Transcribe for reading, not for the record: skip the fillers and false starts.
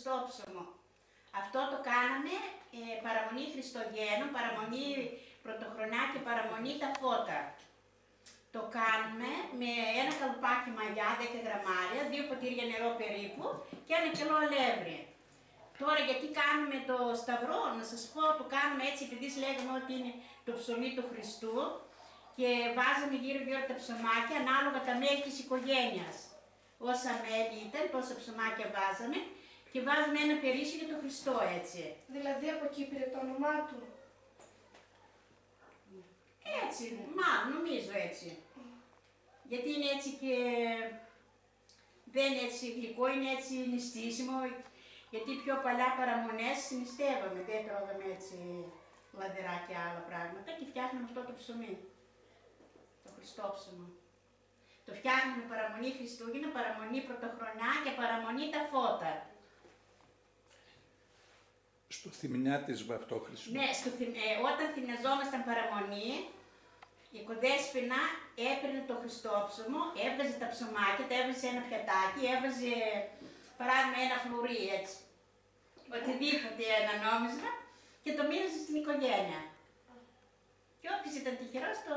Χριστόψωμο. Αυτό το κάναμε παραμονή Χριστουγέννων, παραμονή Πρωτοχρονιά και παραμονή τα φώτα. Το κάνουμε με ένα καλουπάκι μαγιά, 10 γραμμάρια, 2 ποτήρια νερό περίπου και ένα κιλό αλεύρι. Τώρα γιατί κάνουμε το σταυρό, να σας πω, το κάνουμε έτσι επειδή λέγαμε ότι είναι το ψωμί του Χριστού και βάζαμε γύρω-γύρω τα ψωμάκια ανάλογα τα μέλη της οικογένειας. Όσα μέλη ήταν, τόσα ψωμάκια βάζαμε και βάζαμε ένα περίσσιο για τον Χριστό έτσι. Δηλαδή από εκεί πήρε το όνομά του. Έτσι, μάλλον νομίζω έτσι. Γιατί είναι έτσι και δεν είναι έτσι γλυκό, είναι έτσι νηστίσιμο. Γιατί πιο παλιά παραμονές νηστεύαμε, δεν τρώγαμε έτσι λαδερά και άλλα πράγματα και φτιάχναμε αυτό το ψωμί, το Χριστόψωμο. Το φτιάχνουμε παραμονή Χριστούγεννα, παραμονή Πρωτοχρονιά και παραμονή τα φώτα. Στο Θημνιάτης Βαυτόχρηστο. Ναι, όταν θυμιαζόμασταν παραμονή, η κοδέσποινα έπαιρνε το Χριστόψωμο, έβγαζε τα ψωμάκια, τα έβαζε σε ένα πιατάκι, έβαζε παράδειγμα ένα φλουρί έτσι, οτιδήποτε ένα νόμισμα και το μοίραζε στην οικογένεια. Και όποιος ήταν τυχερός το